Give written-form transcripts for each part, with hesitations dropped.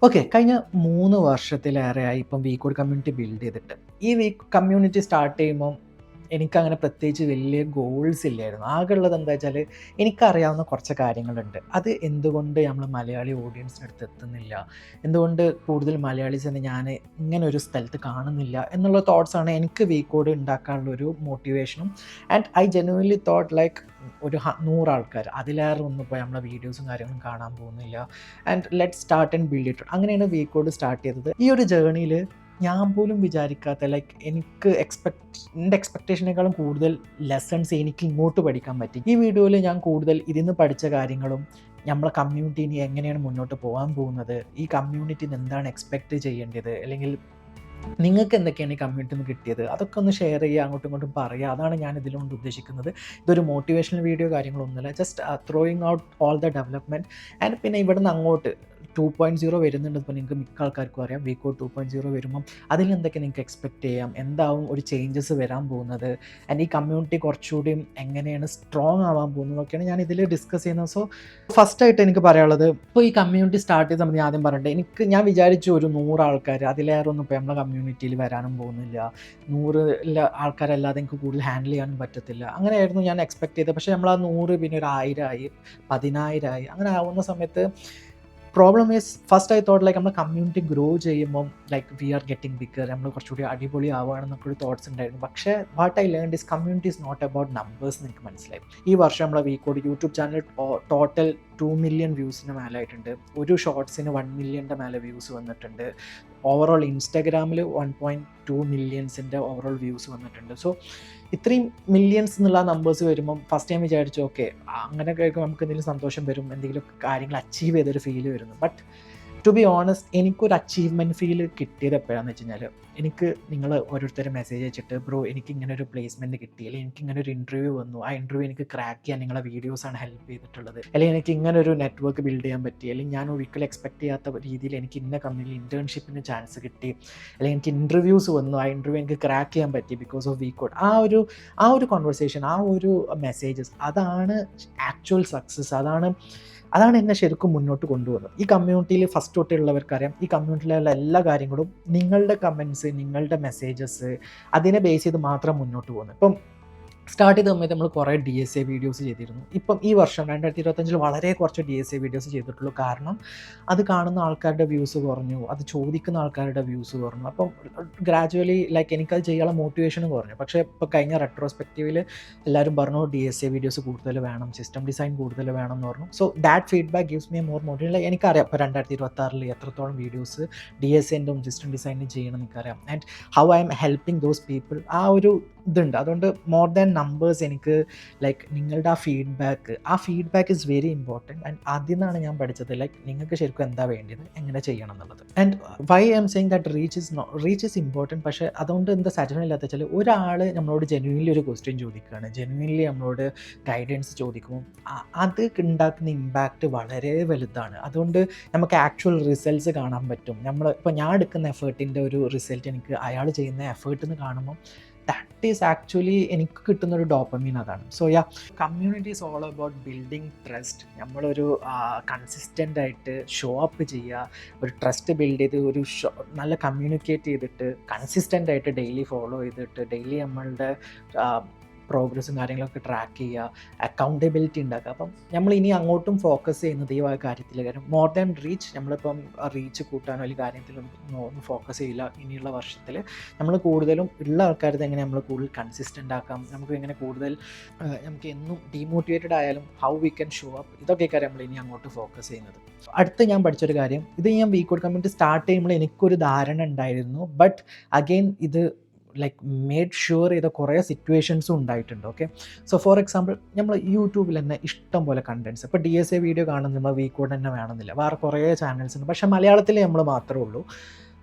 Okay. കഴിഞ്ഞ 3 വർഷത്തിലേറെയായി ഇപ്പം വി കോഡ് കമ്മ്യൂണിറ്റി ബിൽഡ് ചെയ്തിട്ട്. ഈ കമ്മ്യൂണിറ്റി സ്റ്റാർട്ട് ചെയ്യുമ്പം എനിക്കങ്ങനെ പ്രത്യേകിച്ച് വലിയ ഗോൾസ് ഇല്ലായിരുന്നു. ആകെയുള്ളത് എന്താ വെച്ചാൽ എനിക്കറിയാവുന്ന കുറച്ച് കാര്യങ്ങളുണ്ട്. അത് എന്തുകൊണ്ട് നമ്മൾ മലയാളി ഓഡിയൻസിനടുത്ത് എത്തുന്നില്ല? എന്തുകൊണ്ട് കൂടുതൽ മലയാളീസിനെ ഞാൻ ഇങ്ങനെ ഒരു സ്ഥലത്ത് കാണുന്നില്ല? എന്നുള്ള തോട്ട്സാണ് എനിക്ക് വി കോഡ് ഉണ്ടാക്കാനുള്ളൊരു മോട്ടിവേഷനും. And I genuinely thought like ഒരു 100 ആൾക്കാർ അതിലേറെ ഒന്നും ഇപ്പോൾ നമ്മളെ വീഡിയോസും കാര്യങ്ങളും കാണാൻ പോകുന്നില്ല. And let start and build it. അങ്ങനെയാണ് വി കോഡ് സ്റ്റാർട്ട് ചെയ്തത്. ഈ ഒരു ജേർണിയിൽ ഞാൻ പോലും വിചാരിക്കാത്ത ലൈക്ക് എനിക്ക് എൻ്റെ എക്സ്പെക്റ്റേഷനേക്കാളും കൂടുതൽ ലെസൺസ് എനിക്ക് ഇങ്ങോട്ട് പഠിക്കാൻ പറ്റി. ഈ വീഡിയോയിൽ ഞാൻ കൂടുതൽ ഇതിന്ന് പഠിച്ച കാര്യങ്ങളും നമ്മളെ കമ്മ്യൂണിറ്റി ഇനി എങ്ങനെയാണ് മുന്നോട്ട് പോകാൻ പോകുന്നത്, ഈ കമ്മ്യൂണിറ്റിയിൽ നിന്ന് എന്താണ് എക്സ്പെക്റ്റ് ചെയ്യേണ്ടത്, അല്ലെങ്കിൽ നിങ്ങൾക്ക് എന്തൊക്കെയാണ് ഈ കമ്മ്യൂണിറ്റിയിൽ നിന്ന് കിട്ടിയത്, അതൊക്കെ ഒന്ന് ഷെയർ ചെയ്യുക, അങ്ങോട്ടും ഇങ്ങോട്ടും പറയുക. അതാണ് ഞാൻ ഇതിലുകൊണ്ട് ഉദ്ദേശിക്കുന്നത്. ഇതൊരു മോട്ടിവേഷണൽ വീഡിയോ കാര്യങ്ങളൊന്നുമില്ല, just throwing out all the development. And പിന്നെ ഇവിടെ നിന്ന് അങ്ങോട്ട് 2.0 വരുന്നുണ്ട്. ഇപ്പോൾ നിങ്ങൾക്ക് മിക്ക ആൾക്കാർക്കും അറിയാം വി കോഡ് 2.0 വരുമ്പം അതിൽ എന്തൊക്കെ നിങ്ങൾക്ക് എക്സ്പെക്റ്റ് ചെയ്യാം, എന്താവും ഒരു ചേഞ്ചസ് വരാൻ പോകുന്നത്, ആൻഡ് ഈ കമ്മ്യൂണിറ്റി കുറച്ചുകൂടിയും എങ്ങനെയാണ് സ്ട്രോങ് ആവാൻ പോകുന്നതൊക്കെയാണ് ഞാൻ ഇതിൽ ഡിസ്കസ് ചെയ്യുന്നത്. സോ ഫസ്റ്റായിട്ട് എനിക്ക് പറയാനുള്ളത്, ഇപ്പോൾ ഈ കമ്മ്യൂണിറ്റി സ്റ്റാർട്ട് ചെയ്ത സമയത്ത് ഞാൻ ആദ്യം പറയട്ടെ, ഞാൻ വിചാരിച്ചു ഒരു 100 ആൾക്കാർ അതിലേറെ ഒന്നും ഇപ്പോൾ നമ്മളെ കമ്മ്യൂണിറ്റിയിൽ വരാനും പോകുന്നില്ല. 100 ആൾക്കാരല്ലാതെ എനിക്ക് കൂടുതൽ ഹാൻഡിൽ ചെയ്യാനും പറ്റത്തില്ല. അങ്ങനെയായിരുന്നു ഞാൻ എക്സ്പെക്ട് ചെയ്തത്. പക്ഷേ നമ്മൾ ആ 100 പിന്നെ ഒരു 1000 ആയി, 10,000 ആയി. അങ്ങനെ ആവുന്ന സമയത്ത് problem is first I thought like നമ്മുടെ കമ്മ്യൂണിറ്റി ഗ്രോ ചെയ്യുമ്പം like we are getting bigger, നമ്മൾ കുറച്ചുകൂടി അടിപൊളി ആവുകയാണെന്നൊക്കെ ഒരു തോട്ട്സ് ഉണ്ടായിരുന്നു. പക്ഷേ what I learn is community is not about numbers എന്ന് എനിക്ക് മനസ്സിലായി. ഈ വർഷം നമ്മളെ V code YouTube channel total 2 million വ്യൂസിന് മേലായിട്ടുണ്ട്. ഒരു ഷോർട്സിന് 1 മില്യൻ്റെ മേലെ വ്യൂസ് വന്നിട്ടുണ്ട്. ഓവറോൾ ഇൻസ്റ്റാഗ്രാമിൽ 1.2 മില്യൺസിൻ്റെ ഓവറോൾ വ്യൂസ് വന്നിട്ടുണ്ട്. സോ ഇത്രയും മില്യൺസ് എന്നുള്ള നമ്പേഴ്സ് വരുമ്പം ഫസ്റ്റ് ടൈം വിചാരിച്ചു ഓക്കെ, അങ്ങനെ കേൾക്കുമ്പോൾ നമുക്ക് എന്തെങ്കിലും സന്തോഷം വരും, എന്തെങ്കിലും കാര്യങ്ങൾ അച്ചീവ് ചെയ്തൊരു ഫീല് വരുന്നു. ബട്ട് ടു ബി ഓണസ്റ്റ് എനിക്കൊരു അച്ചീവ്മെൻറ്റ് ഫീൽ കിട്ടിയത് എപ്പോഴാണെന്ന് വെച്ച് കഴിഞ്ഞാൽ, എനിക്ക് നിങ്ങൾ ഓരോരുത്തരും മെസ്സേജ് അയച്ചിട്ട് ബ്രോ എനിക്ക് ഇങ്ങനെ ഒരു പ്ലേസ്മെൻറ്റ് കിട്ടി, അല്ലെങ്കിൽ എനിക്ക് ഇങ്ങനെ ഒരു ഇൻ്റർവ്യൂ വന്നു, ആ ഇൻ്റർവ്യൂ എനിക്ക് ക്രാക്ക് ചെയ്യാൻ നിങ്ങളെ വീഡിയോസാണ് ഹെൽപ്പ് ചെയ്തിട്ടുള്ളത്, അല്ലെങ്കിൽ എനിക്ക് ഇങ്ങനെ ഒരു നെറ്റ്വർക്ക് ബിൽഡ് ചെയ്യാൻ പറ്റി, അല്ലെങ്കിൽ ഞാൻ ഒരിക്കലും എക്സ്പെക്ട് ചെയ്യാത്ത രീതിയിൽ എനിക്ക് ഇന്ന കമ്പനിയിൽ ഇൻറ്റേൺഷിപ്പിന് ചാൻസ് കിട്ടി, അല്ലെങ്കിൽ എനിക്ക് ഇൻ്റർവ്യൂസ് വന്നു, ആ ഇൻ്റർവ്യൂ എനിക്ക് ക്രാക്ക് ചെയ്യാൻ പറ്റി ബിക്കോസ് ഓഫ് വി കോഡ്. ആ ഒരു കോൺവെർസേഷൻ, ആ ഒരു മെസ്സേജസ്, അതാണ് ആക്ച്വൽ സക്സസ്. അതാണ് എന്നെ ശരിക്കും മുന്നോട്ട് കൊണ്ടുപോകുന്നത്. ഈ കമ്മ്യൂണിറ്റിയിൽ ഫസ്റ്റ് തൊട്ടുള്ളവർക്കറിയാം, ഈ കമ്മ്യൂണിറ്റിയിലുള്ള എല്ലാ കാര്യങ്ങളും നിങ്ങളുടെ കമൻസ്, നിങ്ങളുടെ മെസ്സേജസ്, അതിനെ ബേസ് ചെയ്ത് മാത്രം മുന്നോട്ട് പോകുന്നത്. ഇപ്പം സ്റ്റാർട്ട് ചെയ്ത സമയത്ത് നമ്മൾ കുറേ DSA വീഡിയോസ് ചെയ്തിരുന്നു. ഇപ്പം ഈ വർഷം 2025 വളരെ കുറച്ച് DSA വീഡിയോസ് ചെയ്തിട്ടുള്ളൂ. കാരണം അത് കാണുന്ന ആൾക്കാരുടെ വ്യൂസ് കുറഞ്ഞു, അത് ചോദിക്കുന്ന ആൾക്കാരുടെ വ്യൂസ് കുറഞ്ഞു. അപ്പം ഗ്രാജുവലി ലൈക്ക് എനിക്കത് ചെയ്യാനുള്ള മോട്ടിവേഷനും കുറഞ്ഞു. പക്ഷേ ഇപ്പോൾ കഴിഞ്ഞ റെട്രോസ്പെക്റ്റീവിൽ എല്ലാവരും പറഞ്ഞു DSA വീഡിയോസ് കൂടുതൽ വേണം, സിസ്റ്റം ഡിസൈൻ കൂടുതൽ വേണം എന്ന് പറഞ്ഞു. So that feedback gives me more motivation. എനിക്കറിയാം ഇപ്പോൾ 2026 എത്രത്തോളം വീഡിയോസ് DSAൻ്റെയും സിസ്റ്റം ഡിസൈനും ചെയ്യണം എനിക്കറിയാം. And how I M helping those people, ആ ഒരു ഇതുണ്ട്. അതുകൊണ്ട് മോർ ദാൻ നമ്പേഴ്സ് എനിക്ക് ലൈക്ക് നിങ്ങളുടെ ആ feedback is very important. And അതിൽ നിന്നാണ് ഞാൻ പഠിച്ചത് ലൈക്ക് നിങ്ങൾക്ക് ശരിക്കും എന്താ വേണ്ടത്, എങ്ങനെ ചെയ്യണം എന്നുള്ളത്. And why I'm saying that reach is important. പക്ഷേ അതുകൊണ്ട് എന്താ സാറ്റിസ്ഫൈ ഇല്ലാത്ത വെച്ചാൽ, ഒരാൾ നമ്മളോട് ജെന്യുവൻലി ഒരു ക്വസ്റ്റ്യൻ ചോദിക്കുകയാണ്, ജെന്യുവൻലി നമ്മളോട് ഗൈഡൻസ് ചോദിക്കുമ്പോൾ അത് ഉണ്ടാക്കുന്ന ഇമ്പാക്റ്റ് വളരെ വലുതാണ്. അതുകൊണ്ട് നമുക്ക് ആക്ച്വൽ റിസൾട്ട്സ് കാണാൻ പറ്റും. ഇപ്പോൾ ഞാൻ എടുക്കുന്ന എഫേർട്ടിൻ്റെ ഒരു റിസൾട്ട് എനിക്ക് അയാൾ ചെയ്യുന്ന എഫേർട്ട് എന്ന് കാണുമ്പോൾ ദാറ്റ് ഈസ് ആക്ച്വലി എനിക്ക് കിട്ടുന്നൊരു ഡോപ്പമീൻ അതാണ്. So community is all about building trust. നമ്മളൊരു കൺസിസ്റ്റൻ്റ് ആയിട്ട് ഷോ അപ്പ് ചെയ്യുക, ഒരു ട്രസ്റ്റ് ബിൽഡ് ചെയ്ത് നല്ല കമ്മ്യൂണിക്കേറ്റ് ചെയ്തിട്ട് കൺസിസ്റ്റൻ്റ് ആയിട്ട് ഡെയിലി ഫോളോ ചെയ്തിട്ട് ഡെയിലി നമ്മളുടെ പ്രോഗ്രസ്സും കാര്യങ്ങളൊക്കെ ട്രാക്ക് ചെയ്യുക, അക്കൗണ്ടബിലിറ്റി ഉണ്ടാക്കുക. അപ്പം നമ്മൾ ഇനി അങ്ങോട്ടും ഫോക്കസ് ചെയ്യുന്നത് ഈ കാര്യത്തിൽ. കാര്യം മോർ ദാൻ റീച്ച്, നമ്മളിപ്പം റീച്ച് കൂട്ടാനോ അല്ലെങ്കിൽ കാര്യത്തിലൊന്നും ഫോക്കസ് ചെയ്യില്ല. ഇനിയുള്ള വർഷത്തിൽ നമ്മൾ കൂടുതലും ഉള്ള ആൾക്കാരത് എങ്ങനെ നമ്മൾ കൂടുതൽ കൺസിസ്റ്റൻ്റ് ആക്കാം, നമുക്ക് എങ്ങനെ കൂടുതൽ നമുക്ക് എന്നും ഡീമോട്ടിവേറ്റഡ് ആയാലും how we can show up, ഇതൊക്കെ കാര്യം നമ്മൾ ഇനി അങ്ങോട്ട് ഫോക്കസ് ചെയ്യുന്നത്. അടുത്ത് ഞാൻ പഠിച്ചൊരു കാര്യം, ഇത് ഞാൻ വി കോഡ് കമ്മ്യൂണിറ്റി സ്റ്റാർട്ട് ചെയ്യുമ്പോൾ എനിക്കൊരു ധാരണ ഉണ്ടായിരുന്നു. ബട്ട് അഗെയിൻ ഇത് ലൈക്ക് മേഡ് ഷുവർ ചെയ്ത കുറേ സിറ്റുവേഷൻസും ഉണ്ടായിട്ടുണ്ട്. ഓക്കെ, സോ ഫോർ എക്സാമ്പിൾ നമ്മൾ യൂട്യൂബിൽ തന്നെ ഇഷ്ടം പോലെ കണ്ടൻറ്റ്സ്, ഇപ്പോൾ DSA വീഡിയോ കാണുന്ന നമ്മൾ വി കോഡ് തന്നെ വേണമെന്നില്ല, വേറെ കുറേ ചാനൽസ് ഉണ്ട്. പക്ഷേ മലയാളത്തിൽ നമ്മൾ മാത്രമേ ഉള്ളൂ.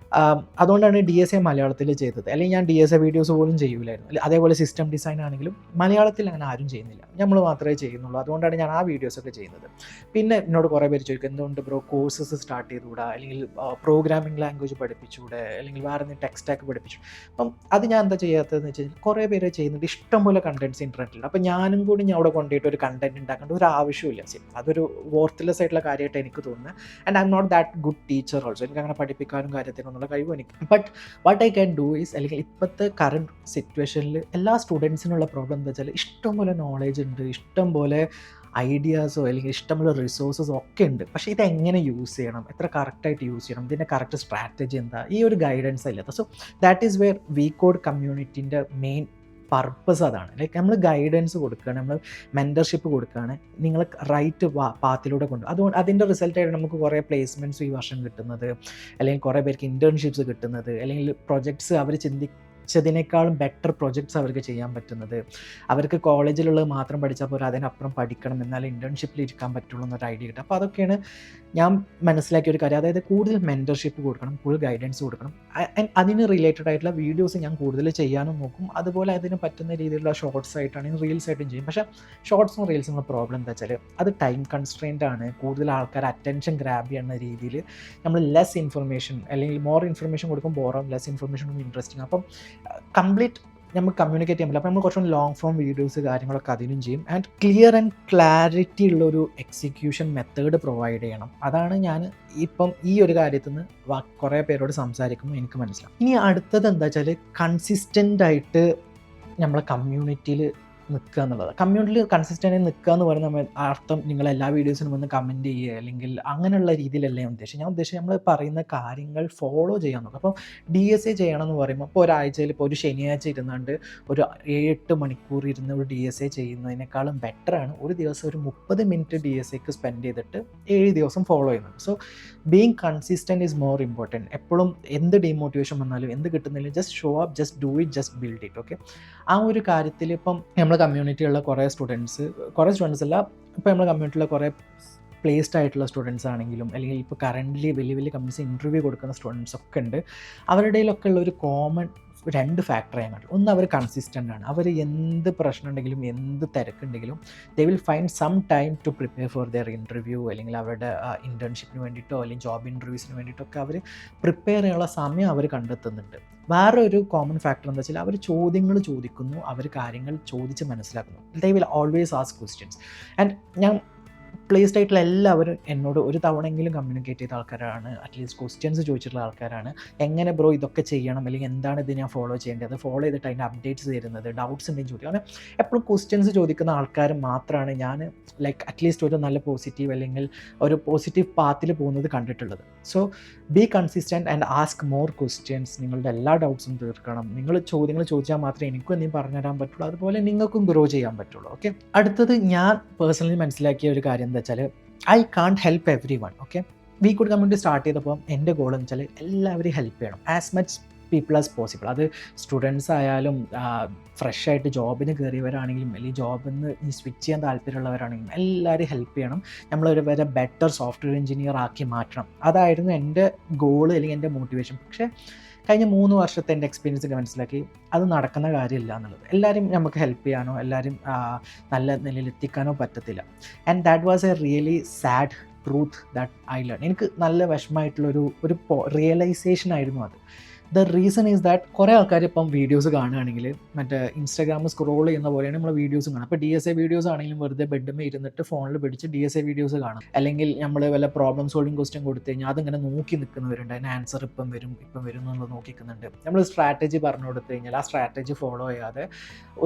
അതുകൊണ്ടാണ് DSA മലയാളത്തിൽ ചെയ്തത്. അല്ലെങ്കിൽ ഞാൻ DSA വീഡിയോസ് പോലും ചെയ്യൂലായിരുന്നു. അതേപോലെ സിസ്റ്റം ഡിസൈൻ ആണെങ്കിലും മലയാളത്തിൽ അങ്ങനെ ആരും ചെയ്യുന്നില്ല, നമ്മൾ മാത്രമേ ചെയ്യുന്നുള്ളൂ. അതുകൊണ്ടാണ് ഞാൻ ആ വീഡിയോസൊക്കെ ചെയ്യുന്നത്. പിന്നെ എന്നോട് കുറേ പേര് ചോദിക്കും, എന്തുകൊണ്ട് ബ്രോ കോഴ്സസ് സ്റ്റാർട്ട് ചെയ്തുകൂടാ, അല്ലെങ്കിൽ പ്രോഗ്രാമിംഗ് ലാംഗ്വേജ് പഠിപ്പിച്ചുകൂടെ, അല്ലെങ്കിൽ വേറെ എന്തെങ്കിലും ടെക് സ്റ്റാക്ക് പഠിപ്പിച്ചു. അപ്പം അത് ഞാൻ എന്താ ചെയ്യാത്തതെന്ന് വെച്ച് കഴിഞ്ഞാൽ, കുറേ പേര് ചെയ്യുന്നുണ്ട്, ഇഷ്ടംപോലെ കണ്ടൻറ്റ്സ് ഇൻ്റർനെറ്റിലുണ്ട്. അപ്പോൾ ഞാനും കൂടി ഞാൻ അവിടെ കൊണ്ടുപോയിട്ട് ഒരു കണ്ടൻറ്റ് ഉണ്ടാക്കേണ്ട ഒരു ആവശ്യമില്ല. അതൊരു വർത്ത്ലെസ് ആയിട്ടുള്ള കാര്യമായിട്ട് എനിക്ക് തോന്നുന്നത്. And I'm not that good teacher also. എനിക്ക് അങ്ങനെ പഠിപ്പിക്കാനും കാര്യത്തിനൊന്നുള്ള കഴിവും എനിക്ക്. But what I can do is, അല്ലെങ്കിൽ ഇപ്പോഴത്തെ കറണ്ട് സിറ്റുവേഷനിൽ എല്ലാ സ്റ്റുഡൻസിനുള്ള പ്രോബ്ലം എന്താ വെച്ചാൽ, ഇഷ്ടംപോലെ നോളേജ് ഉണ്ട്, ഇഷ്ടംപോലെ ഐഡിയാസോ അല്ലെങ്കിൽ ഇഷ്ടംപോലെ റിസോഴ്സസോ ഒക്കെ ഉണ്ട്. പക്ഷേ ഇതെങ്ങനെ യൂസ് ചെയ്യണം, എത്ര കറക്റ്റായിട്ട് യൂസ് ചെയ്യണം, ഇതിൻ്റെ കറക്റ്റ് സ്ട്രാറ്റജി എന്താ, ഈ ഒരു ഗൈഡൻസ് ഇല്ലാത്ത. So that is where VCode കമ്മ്യൂണിറ്റീൻ്റെ മെയിൻ പർപ്പസ് അതാണ്. ലൈക്ക് നമ്മൾ ഗൈഡൻസ് കൊടുക്കുകയാണ്, നമ്മൾ മെൻറ്റർഷിപ്പ് കൊടുക്കുകയാണ്, നിങ്ങൾ റൈറ്റ് പാത്തിലൂടെ അതുകൊണ്ട് അതിൻ്റെ റിസൾട്ടായിട്ട് നമുക്ക് കുറേ പ്ലേസ്മെൻറ്റ്സ് ഈ വർഷം കിട്ടുന്നത്, അല്ലെങ്കിൽ കുറേ പേർക്ക് ഇൻറ്റേൺഷിപ്സ് കിട്ടുന്നത്, അല്ലെങ്കിൽ പ്രൊജക്ട്സ് അവർ ചിന്തിച്ചതിനേക്കാളും ബെറ്റർ പ്രൊജക്ട്സ് അവർക്ക് ചെയ്യാൻ പറ്റുന്നത്, അവർക്ക് കോളേജിലുള്ളത് മാത്രം പഠിച്ചാൽ പോരാ, അതിനപ്പുറം പഠിക്കണം, എന്നാലും ഇൻറ്റേൺഷിപ്പിൽ ഇരിക്കാൻ പറ്റുള്ളൂ എന്നൊരു ഐഡിയ കിട്ടും. അപ്പോൾ അതൊക്കെയാണ് ഞാൻ മനസ്സിലാക്കിയ ഒരു കാര്യം. അതായത് കൂടുതൽ മെൻറ്റർഷിപ്പ് കൊടുക്കണം, കൂടുതൽ ഗൈഡൻസ് കൊടുക്കണം. അതിന് റിലേറ്റഡ് ആയിട്ടുള്ള വീഡിയോസ് ഞാൻ കൂടുതൽ ചെയ്യാനും നോക്കും. അതുപോലെ അതിന് പറ്റുന്ന രീതിയിലുള്ള ഷോർട്സ് ആയിട്ടാണെങ്കിൽ റീൽസ് ആയിട്ടും ചെയ്യും. പക്ഷേ ഷോർട്സും റീൽസും പ്രോബ്ലം എന്താ വെച്ചാൽ, അത് ടൈം കൺസ്ട്രെയിൻ്റ് ആണ്. കൂടുതൽ ആൾക്കാർ അറ്റൻഷൻ ഗ്രാബ് ചെയ്യുന്ന രീതിയിൽ നമ്മൾ ലെസ് ഇൻഫർമേഷൻ, അല്ലെങ്കിൽ മോർ ഇൻഫർമേഷൻ കൊടുക്കും ബോറാവും, ലെസ് ഇൻഫർമേഷൻ ഇൻട്രസ്റ്റിംഗ്. അപ്പം കംപ്ലീറ്റ് നമുക്ക് കമ്മ്യൂണിക്കേറ്റ് ചെയ്യാൻ പറ്റില്ല. അപ്പോൾ നമ്മൾ കുറച്ചും ലോങ് ഫോം വീഡിയോസ് കാര്യങ്ങളൊക്കെ അതിനും ചെയ്യും. ആൻഡ് ക്ലിയർ ആൻഡ് ക്ലാരിറ്റി ഉള്ളൊരു എക്സിക്യൂഷൻ മെത്തേഡ് പ്രൊവൈഡ് ചെയ്യണം. അതാണ് ഞാൻ ഇപ്പം ഈ ഒരു കാര്യത്തിൽ നിന്ന് കുറേ പേരോട് സംസാരിക്കുമ്പോൾ എനിക്ക് മനസ്സിലാവും. ഇനി അടുത്തത് എന്താ വെച്ചാൽ, കൺസിസ്റ്റൻ്റ് ആയിട്ട് നമ്മളെ കമ്മ്യൂണിറ്റിയിൽ നിൽക്കുക എന്നുള്ളത്. കമ്മ്യൂണിറ്റിയിൽ കൺസിസ്റ്റൻ്റ് നിൽക്കുക എന്ന് പറയുന്ന അർത്ഥം നിങ്ങൾ എല്ലാ വീഡിയോസിനും വന്ന് കമൻറ്റ് ചെയ്യുക അല്ലെങ്കിൽ അങ്ങനെയുള്ള രീതിയിലല്ല ഞാൻ ഉദ്ദേശിച്ചത്. ഞാൻ ഉദ്ദേശിച്ചത് നമ്മൾ പറയുന്ന കാര്യങ്ങൾ ഫോളോ ചെയ്യാൻ നോക്കുക. അപ്പോൾ DSA ചെയ്യണം എന്ന് പറയുമ്പോൾ, ഇപ്പോൾ ഒരാഴ്ചയിൽ ഇപ്പോൾ ഒരു ശനിയാഴ്ച ഇരുന്നാണ്ട് ഒരു 7-8 മണിക്കൂർ ഇരുന്ന് ഒരു DSA ചെയ്യുന്നതിനേക്കാളും ബെറ്ററാണ് ഒരു ദിവസം ഒരു 30 മിനിറ്റ് DSAക്ക് സ്പെൻഡ് ചെയ്തിട്ട് 7 ദിവസം ഫോളോ ചെയ്യുന്നത്. So being consistent is more important. എപ്പോഴും എന്ത് ഡീമോട്ടിവേഷൻ വന്നാലും എന്ത് കിട്ടുന്നില്ല, just show up, just do it, just build it. Okay, ആ ഒരു കാര്യത്തിൽ ഇപ്പം നമ്മൾ കമ്മ്യൂണിറ്റിയുള്ള കുറേ സ്റ്റുഡൻസ് അല്ല, ഇപ്പോൾ നമ്മുടെ കമ്മ്യൂണിറ്റിയിലെ കുറേ പ്ലേസ്ഡ് ആയിട്ടുള്ള സ്റ്റുഡൻസ് ആണെങ്കിലും, അല്ലെങ്കിൽ ഇപ്പോൾ കറൻ്റ്ലി വലിയ വലിയ കമ്പനീസ് ഇൻ്റർവ്യൂ കൊടുക്കുന്ന സ്റ്റുഡൻസ് ഒക്കെ ഉണ്ട്. അവരുടെ ഇടയിലൊക്കെ ഉള്ള ഒരു കോമൺ 2 ഫാക്ടർ ഞാൻ കണ്ടു. ഒന്ന്, അവർ കൺസിസ്റ്റൻ്റ് ആണ്. അവർ എന്ത് പ്രശ്നം ഉണ്ടെങ്കിലും എന്ത് തിരക്കുണ്ടെങ്കിലും they will find some time to prepare for their interview, അല്ലെങ്കിൽ അവരുടെ ഇൻറ്റേൺഷിപ്പിന് വേണ്ടിയിട്ടോ അല്ലെങ്കിൽ ജോബ് ഇൻ്റർവ്യൂസിന് വേണ്ടിയിട്ടൊക്കെ അവർ പ്രിപ്പയർ ചെയ്യാനുള്ള സമയം അവർ കണ്ടെത്തുന്നുണ്ട്. വേറെ ഒരു കോമൺ ഫാക്ടർ എന്താ വെച്ചാൽ, അവർ ചോദ്യങ്ങൾ ചോദിക്കുന്നു, അവർ കാര്യങ്ങൾ ചോദിച്ച് മനസ്സിലാക്കുന്നു. They will always ask questions. And ഞാൻ പ്ലേസ്ഡ് ആയിട്ടുള്ള എല്ലാവരും എന്നോട് ഒരു തവണയെങ്കിലും കമ്മ്യൂണിക്കേറ്റ് ചെയ്ത ആൾക്കാരാണ്, അറ്റ്ലീസ്റ്റ് ക്വസ്റ്റ്യൻസ് ചോദിച്ചിട്ടുള്ള ആൾക്കാരാണ്. എങ്ങനെ ബ്രോ ഇതൊക്കെ ചെയ്യണം, അല്ലെങ്കിൽ എന്താണ് ഇത് ഞാൻ ഫോളോ ചെയ്യേണ്ടത്, ഫോളോ ചെയ്തിട്ട് അതിൻ്റെ അപ്ഡേറ്റ്സ് തരുന്നത്, ഡൗട്ട്സ് ഉണ്ടെങ്കിൽ ചോദിക്കും. അങ്ങനെ എപ്പോഴും ക്വസ്റ്റ്യൻസ് ചോദിക്കുന്ന ആൾക്കാർ മാത്രമാണ് ഞാൻ അറ്റ്ലീസ്റ്റ് ഒരു നല്ല പോസിറ്റീവ് അല്ലെങ്കിൽ ഒരു പോസിറ്റീവ് പാത്തിൽ പോകുന്നത് കണ്ടിട്ടുള്ളത്. So B consistent and ask more questions. നിങ്ങളുടെ എല്ലാ ഡൗട്ട്സും തീർക്കണം. നിങ്ങൾ ചോദ്യങ്ങൾ ചോദിച്ചാൽ മാത്രമേ എനിക്കും എന്തെങ്കിലും പറഞ്ഞുതരാൻ പറ്റുള്ളൂ, അതുപോലെ നിങ്ങൾക്കും ഗ്രോ ചെയ്യാൻ പറ്റുള്ളൂ. ഓക്കെ, അടുത്തത് ഞാൻ പേഴ്സണലി മനസ്സിലാക്കിയ ഒരു കാര്യം എന്താ വെച്ചാൽ, I can't help every one. Okay, VCode community start ചെയ്തപ്പോൾ എൻ്റെ ഗോൾ എന്ന് വെച്ചാൽ എല്ലാവരെയും ഹെൽപ്പ് ചെയ്യണം, as much people as possible. അത് സ്റ്റുഡൻസ് ആയാലും ഫ്രഷ് ആയിട്ട് ജോബിന് കയറിയവരാണെങ്കിലും അല്ലെങ്കിൽ ജോബിൽ നിന്ന് സ്വിച്ച് ചെയ്യാൻ താല്പര്യമുള്ളവരാണെങ്കിലും എല്ലാവരും ഹെൽപ്പ് ചെയ്യണം. നമ്മളൊരു വരെ ബെറ്റർ സോഫ്റ്റ്വെയർ എഞ്ചിനീയർ ആക്കി മാറ്റണം. അതായിരുന്നു എൻ്റെ ഗോള് അല്ലെങ്കിൽ എൻ്റെ മോട്ടിവേഷൻ. പക്ഷേ കഴിഞ്ഞ 3 വർഷത്തെ എൻ്റെ എക്സ്പീരിയൻസ് ഒക്കെ മനസ്സിലാക്കി അത് നടക്കുന്ന കാര്യമില്ല എന്നുള്ളത്. എല്ലാവരും നമുക്ക് ഹെൽപ്പ് ചെയ്യാനോ എല്ലാവരും നല്ല നിലയിൽ എത്തിക്കാനോ പറ്റത്തില്ല. And that was A really sad truth that I learn. എനിക്ക് നല്ല വിഷമമായിട്ടുള്ളൊരു റിയലൈസേഷൻ ആയിരുന്നു അത്. ദ റീസൺ ഈസ് ദാറ്റ് കുറേ ആൾക്കാർ ഇപ്പം വീഡിയോസ് കാണുകയാണെങ്കിൽ മറ്റേ ഇൻസ്റ്റാഗ്രാമിൽ സ്ക്രോൾ ചെയ്യുന്ന പോലെയാണ് നമ്മൾ വീഡിയോസും കാണും. അപ്പോൾ DSA വീഡിയോസ് ആണെങ്കിലും വെറുതെ ബെഡ്മേ ഇരുന്നിട്ട് ഫോണിൽ പിടിച്ച് DSA വീഡിയോസ് കാണും. അല്ലെങ്കിൽ നമ്മൾ വല്ല പ്രോബ്ലം സോൾവിങ് ക്വസ്റ്റ്യൻ കൊടുത്തു കഴിഞ്ഞാൽ അതിങ്ങനെ നോക്കി നിൽക്കുന്നവരുണ്ട്. അതിന് ആൻസർ ഇപ്പം വരും എന്നുള്ളത് നോക്കിക്കുന്നുണ്ട്. നമ്മൾ സ്ട്രാറ്റജി പറഞ്ഞു കൊടുത്തു കഴിഞ്ഞാൽ ആ സ്ട്രാറ്റജി ഫോളോ ചെയ്യാതെ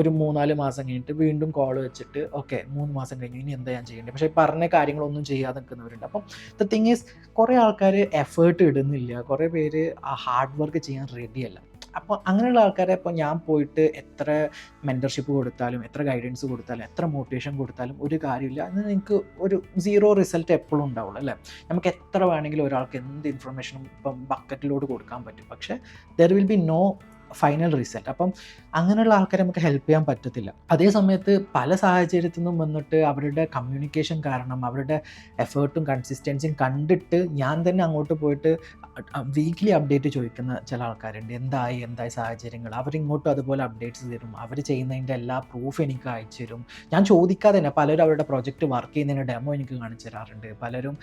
ഒരു 3-4 മാസം കഴിഞ്ഞിട്ട് വീണ്ടും കോൾ വെച്ചിട്ട് ഓക്കെ 3 മാസം കഴിഞ്ഞു ഇനി എന്താ ഞാൻ ചെയ്യേണ്ടത്, പക്ഷേ പറഞ്ഞ കാര്യങ്ങളൊന്നും ചെയ്യാതെ നിൽക്കുന്നവരുണ്ട്. അപ്പം ദ തിങ് ഈസ്, കുറേ ആൾക്കാർ എഫേർട്ട് ഇടുന്നില്ല, കുറേ പേര് ആ ഹാർഡ് വർക്ക് ചെയ്യാൻ റെഡിയല്ല. അപ്പോൾ അങ്ങനെയുള്ള ആൾക്കാരെ ഇപ്പോൾ ഞാൻ പോയിട്ട് എത്ര മെൻറ്റർഷിപ്പ് കൊടുത്താലും എത്ര ഗൈഡൻസ് കൊടുത്താലും എത്ര മോട്ടിവേഷൻ കൊടുത്താലും ഒരു കാര്യമില്ല. അത് നിങ്ങൾക്ക് ഒരു 0 റിസൾട്ട് എപ്പോഴും ഉണ്ടാവുള്ളൂ അല്ലേ. നമുക്ക് എത്ര വേണമെങ്കിലും ഒരാൾക്ക് എന്ത് ഇൻഫർമേഷനും ഇപ്പം ബക്കറ്റിലോട് കൊടുക്കാൻ പറ്റും, പക്ഷേ there will be no final result. അപ്പം അങ്ങനെയുള്ള ആൾക്കാരെ നമുക്ക് ഹെൽപ്പ് ചെയ്യാൻ പറ്റത്തില്ല. അതേ സമയത്ത് പല സാഹചര്യത്തിൽ നിന്നും വന്നിട്ട് അവരുടെ കമ്മ്യൂണിക്കേഷൻ കാരണം അവരുടെ എഫേർട്ടും കൺസിസ്റ്റൻസിയും കണ്ടിട്ട് ഞാൻ തന്നെ അങ്ങോട്ട് പോയിട്ട് വീക്ക്ലി അപ്ഡേറ്റ് ചോദിക്കുന്ന ചില ആൾക്കാരുണ്ട്. എന്തായി സാഹചര്യങ്ങൾ. അവരിങ്ങോട്ടും അതുപോലെ അപ്ഡേറ്റ്സ് തരും. അവർ ചെയ്യുന്നതിൻ്റെ എല്ലാ പ്രൂഫ് എനിക്ക് അയച്ചു തരും. ഞാൻ ചോദിക്കാതെ തന്നെ പലരും അവരുടെ പ്രൊജക്റ്റ് വർക്ക് ചെയ്യുന്നതിൻ്റെ ഡെമോ എനിക്ക് കാണിച്ചു തരാറുണ്ട്. പലരും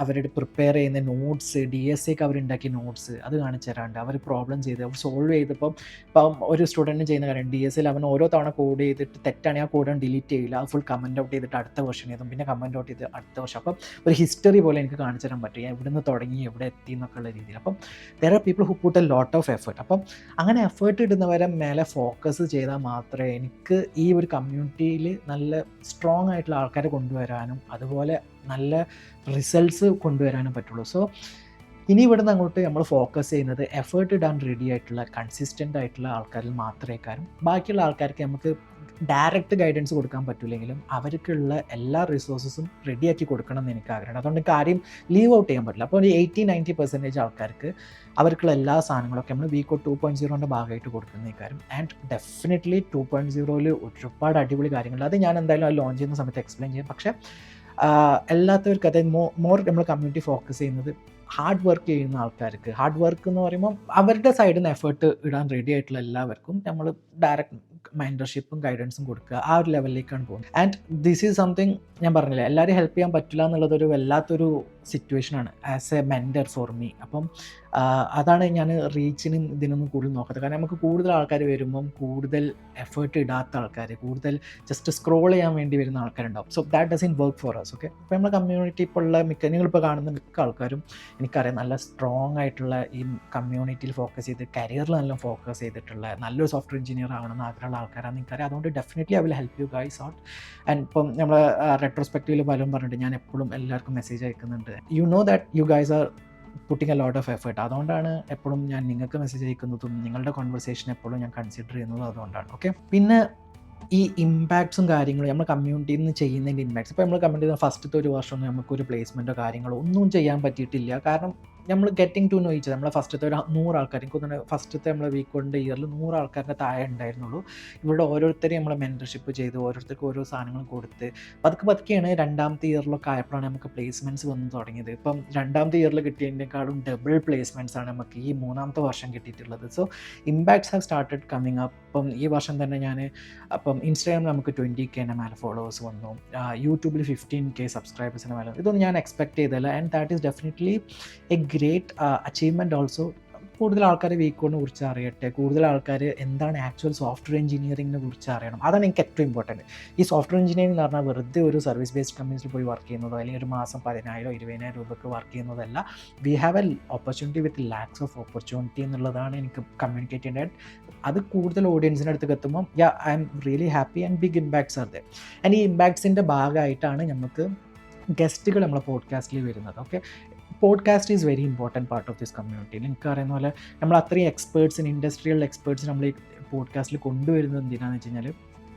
അവരുടെ പ്രിപ്പയർ ചെയ്യുന്ന നോട്ട്സ്, DSAക്ക് അവരുണ്ടാക്കിയ നോട്ട്സ് അത് കാണിച്ചു തരാറുണ്ട്. അവർ പ്രോബ്ലം ചെയ്ത് അവർ സോൾവ് ചെയ്തപ്പം ഇപ്പം ഒരു സ്റ്റുഡൻറ്റ് ചെയ്യുന്ന കാര്യം DSAയിൽ അവൻ ഓരോ തവണ കോഡ് ചെയ്തിട്ട് തെറ്റാണെങ്കിൽ ആ കോഡ് ഡിലീറ്റ് ചെയ്യില്ല. അത് ഫുൾ കമൻറ്റ് ഔട്ട് ചെയ്തിട്ട് അടുത്ത വെർഷൻ ചെയ്തും പിന്നെ കമൻറ്റ് ഔട്ട് ചെയ്ത് അടുത്ത വർഷം. അപ്പം ഒരു ഹിസ്റ്ററി പോലെ എനിക്ക് കാണിച്ചു തരാൻ പറ്റും. എവിടുന്ന് തുടങ്ങി എവിടെ എത്തി എന്നൊക്കെയുള്ള രീതിയിൽ. അപ്പം there are people who put a lot of effort. അപ്പം അങ്ങനെ എഫേർട്ട് ഇടുന്നവരെ മേലെ ഫോക്കസ് ചെയ്താൽ മാത്രമേ എനിക്ക് ഈ ഒരു കമ്മ്യൂണിറ്റിയിൽ നല്ല സ്ട്രോങ് ആയിട്ടുള്ള ആൾക്കാരെ കൊണ്ടുവരാനും അതുപോലെ നല്ല റിസൾട്ട്സ് കൊണ്ടുവരാനും പറ്റുള്ളൂ. സോ ഇനി ഇവിടുന്ന് അങ്ങോട്ട് നമ്മൾ ഫോക്കസ് ചെയ്യുന്നത് എഫേർട്ട് ഇടാൻ റെഡി ആയിട്ടുള്ള കൺസിസ്റ്റൻ്റ് ആയിട്ടുള്ള ആൾക്കാരിൽ മാത്രമേ കാര്യം ബാക്കിയുള്ള ആൾക്കാർക്ക് നമുക്ക് ഡയറക്റ്റ് ഗൈഡൻസ് കൊടുക്കാൻ പറ്റില്ലെങ്കിലും അവർക്കുള്ള എല്ലാ റിസോഴ്സസും റെഡിയാക്കി കൊടുക്കണം എന്ന് എനിക്ക് ആഗ്രഹമുണ്ട്. അതുകൊണ്ട് കാര്യം ലീവ് ഔട്ട് ചെയ്യാൻ പറ്റില്ല. അപ്പോൾ ഒരു 80-90% ആൾക്കാർക്ക് അവർക്കുള്ള എല്ലാ സാധനങ്ങളൊക്കെ നമ്മൾ വീക്കോ 2.0ൻ്റെ ഭാഗമായിട്ട് കൊടുക്കുന്ന കാര്യം. ആൻഡ് ഡെഫിനറ്റ്ലി 2.0യിൽ ഒരുപാട് അടിപൊളി കാര്യങ്ങളുണ്ട്. അത് ഞാൻ എന്തായാലും അത് ലോഞ്ച് ചെയ്യുന്ന സമയത്ത് എക്സ്പ്ലെയിൻ ചെയ്യും. പക്ഷേ എല്ലാത്തവർക്കും അതായത് മോർ നമ്മൾ കമ്മ്യൂണിറ്റി ഫോക്കസ് ചെയ്യുന്നത് ഹാർഡ് വർക്ക് ചെയ്യുന്ന ആൾക്കാർക്ക്. ഹാർഡ് വർക്ക് എന്ന് പറയുമ്പോൾ അവരുടെ സൈഡിൽ നിന്ന് എഫേർട്ട് ഇടാൻ റെഡി ആയിട്ടുള്ള എല്ലാവർക്കും നമ്മൾ ഡയറക്റ്റ് മെൻറ്റർഷിപ്പും ഗൈഡൻസും കൊടുക്കുക. ആ ഒരു ലെവലിലേക്കാണ് പോകുന്നത്. ആൻഡ് ദിസ് ഈസ് സംതിങ് ഞാൻ പറഞ്ഞില്ലേ, എല്ലാവരും ഹെൽപ്പ് ചെയ്യാൻ പറ്റില്ല എന്നുള്ളതൊരു വല്ലാത്തൊരു സിറ്റുവേഷനാണ് as a mentor for me. അപ്പം അതാണ് ഞാൻ റീച്ചിനും ഇതിനൊന്നും കൂടുതൽ നോക്കുന്നത്. കാരണം നമുക്ക് കൂടുതൽ ആൾക്കാർ വരുമ്പം കൂടുതൽ എഫേർട്ട് ഇടാത്ത ആൾക്കാർ, കൂടുതൽ ജസ്റ്റ് സ്ക്രോൾ ചെയ്യാൻ വേണ്ടി വരുന്ന ആൾക്കാരുണ്ടാവും. So that doesn't work for us. Okay, അപ്പോൾ നമ്മുടെ കമ്മ്യൂണിറ്റി ഇപ്പോൾ ഉള്ള നിങ്ങളിപ്പോൾ കാണുന്ന മിക്ക ആൾക്കാരും എനിക്കറിയാം നല്ല സ്ട്രോങ് ആയിട്ടുള്ള ഈ കമ്മ്യൂണിറ്റിയിൽ ഫോക്കസ് ചെയ്ത് കരിയറിൽ നല്ല ഫോക്കസ് ചെയ്തിട്ടുള്ള നല്ലൊരു സോഫ്റ്റ്വെയർ എഞ്ചിനീയർ ആവണമെന്ന് ആഗ്രഹമുള്ള ആൾക്കാരാണ് എനിക്കറിയാം. അതുകൊണ്ട് definitely I will help you guys out. And ഇപ്പം നമ്മൾ റെട്രോസ്പെക്റ്റീവിൽ പലരും പറഞ്ഞിട്ട് ഞാൻ എപ്പോഴും എല്ലാവർക്കും മെസ്സേജ് അയക്കുന്നുണ്ട്. You know that you guys are putting a lot of effort. അതുകൊണ്ടാണ് എപ്പോഴും ഞാൻ നിങ്ങൾക്ക് മെസ്സേജ് അയക്കുന്നതും നിങ്ങളുടെ കോൺവെർസേഷൻ എപ്പോഴും ഞാൻ കൺസിഡർ ചെയ്യുന്നതും അതുകൊണ്ടാണ്. ഓക്കെ, പിന്നെ ഈ ഇമ്പാക്ട്സും കാര്യങ്ങളും നമ്മൾ കമ്മ്യൂണിറ്റിയിൽ നിന്ന് ചെയ്യുന്നതിൻ്റെ ഇമ്പാക്ട്സ്. ഇപ്പോൾ നമ്മൾ കമ്മ്യൂണിറ്റി ഫസ്റ്റത്തെ ഒരു വർഷമൊന്നും നമുക്കൊരു പ്ലേസ്മെൻറ്റോ കാര്യങ്ങളോ ഒന്നും ചെയ്യാൻ പറ്റിയിട്ടില്ല. കാരണം നമ്മൾ ഗെറ്റിംഗ് ടു നോ ഈച്ച്. നമ്മളെ ഫസ്റ്റത്തെ ഒരു 100 ആൾക്കാർ, എനിക്ക് തോന്നുന്നു ഫസ്റ്റത്തെ നമ്മളെ വീക്കോണിൻ്റെ ഇയറിൽ 100 ആൾക്കാരുടെ താഴെ ഉണ്ടായിരുന്നുള്ളൂ. ഇവിടെ ഓരോരുത്തരെയും നമ്മൾ മെൻറ്റർഷിപ്പ് ചെയ്ത് ഓരോരുത്തർക്കും ഓരോ സാധനങ്ങൾ കൊടുത്ത് പതുക്കെയാണ് രണ്ടാമത്തെ ഇയറിലൊക്കെ ആയപ്പോഴാണ് നമുക്ക് പ്ലേസ്മെൻറ്റ്സ് വന്ന് തുടങ്ങിയത്. ഇപ്പം രണ്ടാമത്തെ ഇയറിൽ കിട്ടിയതിനേക്കാളും ഡബിൾ പ്ലേസ്മെൻറ്റ്സ് ആണ് നമുക്ക് ഈ 3ാമത്തെ വർഷം കിട്ടിയിട്ടുള്ളത്. So impacts have started coming up. അപ്പം ഈ വർഷം തന്നെ ഞാൻ ഇൻസ്റ്റാഗ്രാമിൽ നമുക്ക് 20K മേലെ ഫോളോവേഴ്സ് വന്നു, യൂട്യൂബിൽ 15K സബ്സ്ക്രൈബേഴ്സിന് മേലെ. ഇതൊന്നും ഞാൻ എക്സ്പെക്ട് ചെയ്തില്ല. And that is definitely A great achievement also. കൂടുതൽ ആൾക്കാർ വീക്കോണിനെ കുറിച്ച് അറിയട്ടെ, കൂടുതൽ ആൾക്കാർ എന്താണ് ആക്ച്വൽ സോഫ്റ്റ്വെയർ എഞ്ചിനീയറിങ്ങിനെ കുറിച്ച് അറിയണം. അതാണ് എനിക്ക് ഏറ്റവും ഇമ്പോർട്ടൻറ്റ്. ഈ സോഫ്റ്റ്വെയർ എഞ്ചിനീയറിംഗ് എന്ന് പറഞ്ഞാൽ വെറുതെ ഒരു സർവീസ് ബേസ്ഡ് കമ്പനീസിൽ പോയി വർക്ക് ചെയ്യുന്നതോ അല്ലെങ്കിൽ ഒരു മാസം 10,000-20,000 രൂപയ്ക്ക് വർക്ക് ചെയ്യുന്നതല്ല. We have a opportunity with lakhs of opportunity എന്നുള്ളതാണ് എനിക്ക് കമ്മ്യൂണിക്കേറ്റ് ചെയ്യേണ്ടത്. അത് കൂടുതൽ ഓഡിയൻസിൻ്റെ അടുത്തേക്ക് എത്തുമ്പോൾ I'm really happy and big impacts are there. And ഈ ഇമ്പാക്ട്സിൻ്റെ ഭാഗമായിട്ടാണ് നമുക്ക് ഗസ്റ്റുകൾ നമ്മളെ പോഡ്കാസ്റ്റിൽ വരുന്നത്. Okay, podcast is very important part of this community. എനിക്ക് അറിയുന്ന പോലെ നമ്മൾ അത്രയും എക്സ്പേർട്സിന്, ഇൻഡസ്ട്രിയൽ എക്സ്പേർട്സ് നമ്മൾ ഈ പോഡ്കാസ്റ്റിൽ കൊണ്ടുവരുന്നത് എന്തിനാണെന്ന് വെച്ച് കഴിഞ്ഞാൽ